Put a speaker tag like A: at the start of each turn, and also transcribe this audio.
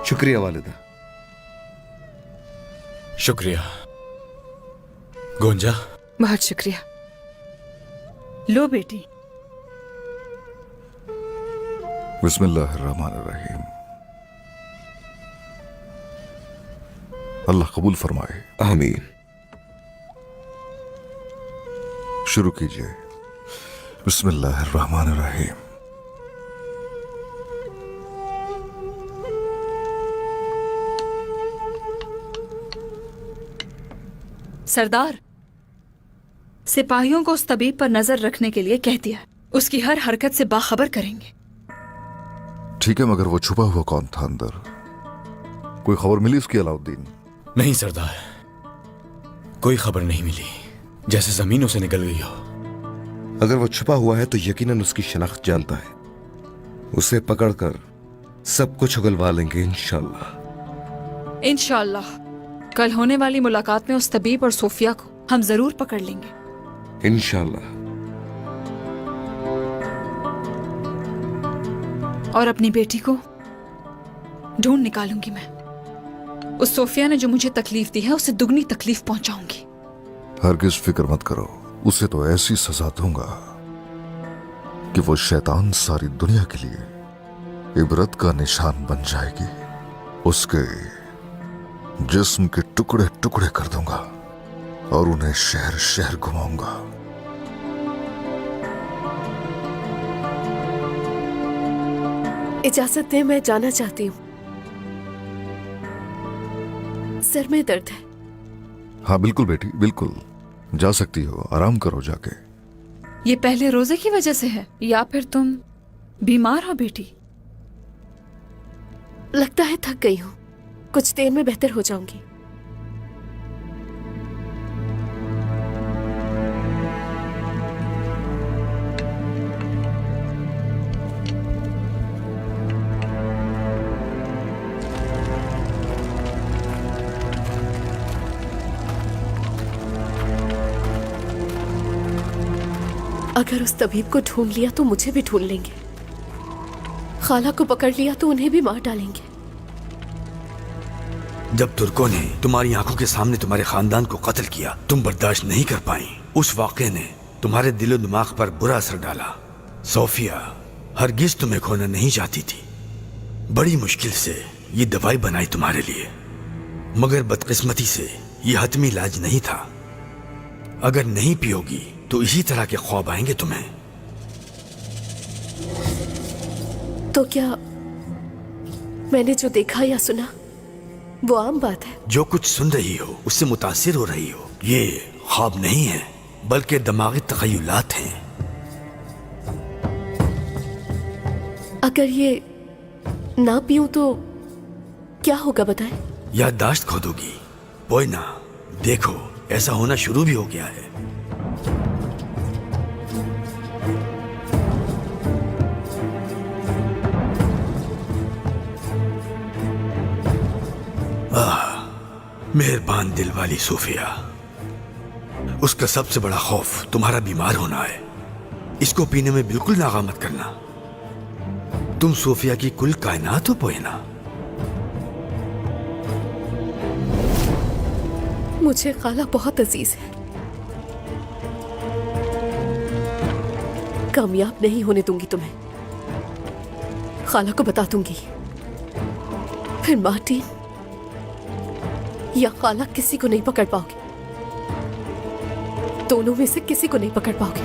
A: शुक्रिया वालिदा।
B: शुक्रिया गोंजा।
C: बहुत शुक्रिया। लो बेटी।
D: बिस्मिल्लाहिर्रहमानिर्रहीम। अल्लाह कबूल फरमाए।
A: आमीन।
D: शुरू कीजिए। बिस्मिल्लाहिर्रहमानिर्रहीम।
C: सरदार, सिपाहियों को उस तबीब पर नजर रखने के लिए कह दिया। उसकी हर हरकत से बाखबर करेंगे।
D: ठीक है, मगर वो छुपा हुआ कौन था अंदर? कोई खबर मिली उसकी अलाउद्दीन?
B: नहीं सरदार, कोई खबर नहीं मिली, जैसे जमीनों से निकल गई हो।
A: अगर वो छुपा हुआ है तो यकीनन उसकी शनाख्त जानता है। उसे पकड़कर सब कुछ उगलवा लेंगे इंशाअल्लाह।
C: इंशाअल्लाह कल होने वाली मुलाकात में उस तबीब और सोफिया को हम जरूर पकड़ लेंगे
A: इंशाअल्लाह।
C: और अपनी बेटी को ढूंढ निकालूंगी मैं। उस सोफिया ने जो मुझे तकलीफ दी है उसे दुगनी तकलीफ पहुंचाऊंगी।
D: हरगिज फिक्र मत करो, उसे तो ऐसी सजा दूंगा कि वो शैतान सारी दुनिया के लिए इबरत का निशान बन जाएगी। उसके जिस्म के टुकड़े टुकड़े कर दूंगा और उन्हें शहर शहर घुमाऊंगा।
E: इजाजत दे, मैं जाना चाहती हूँ। सर में दर्द है।
D: हाँ बिल्कुल बेटी, बिल्कुल जा सकती हो। आराम करो जाके।
C: ये पहले रोजे की वजह से है या फिर तुम बीमार हो बेटी?
E: लगता है थक गई हूँ। कुछ देर में बेहतर हो जाऊंगी। अगर उस तबीब को ढूंढ लिया तो मुझे भी ढूंढ लेंगे। खाला को पकड़ लिया तो उन्हें भी मार डालेंगे।
F: जब तुर्कों ने तुम्हारी आंखों के सामने तुम्हारे खानदान को कत्ल किया, तुम बर्दाश्त नहीं कर पाई। उस वाक़े ने तुम्हारे दिलो दिमाग पर बुरा असर डाला। सोफिया हरगिज तुम्हें खोना नहीं चाहती थी। बड़ी मुश्किल से ये दवाई बनाई तुम्हारे लिए, मगर बदकिस्मती से ये हतमी इलाज नहीं था। अगर नहीं पियोगी तो इसी तरह के ख्वाब आएंगे तुम्हें।
E: तो क्या मैंने जो देखा या सुना वो आम बात है?
F: जो कुछ सुन रही हो उससे मुतासिर हो रही हो। ये ख्वाब नहीं है बल्कि दिमागी तखय्युलात हैं।
E: अगर ये ना पीऊं तो क्या होगा बताएं?
F: याददाश्त खो दोगी। बोयना देखो, ऐसा होना शुरू भी हो गया है। मेहरबान दिल वाली सोफिया, उसका सबसे बड़ा खौफ तुम्हारा बीमार होना है। इसको पीने में बिल्कुल नागा मत करना। तुम सोफिया की कुल कायनात हो पोयना।
E: मुझे खाला बहुत अजीज है। कामयाब नहीं होने दूंगी तुम्हें। खाला को बता दूंगी, फिर मार्टिन या खाला किसी को नहीं पकड़ पाओगे। दोनों में से किसी को नहीं पकड़ पाओगे।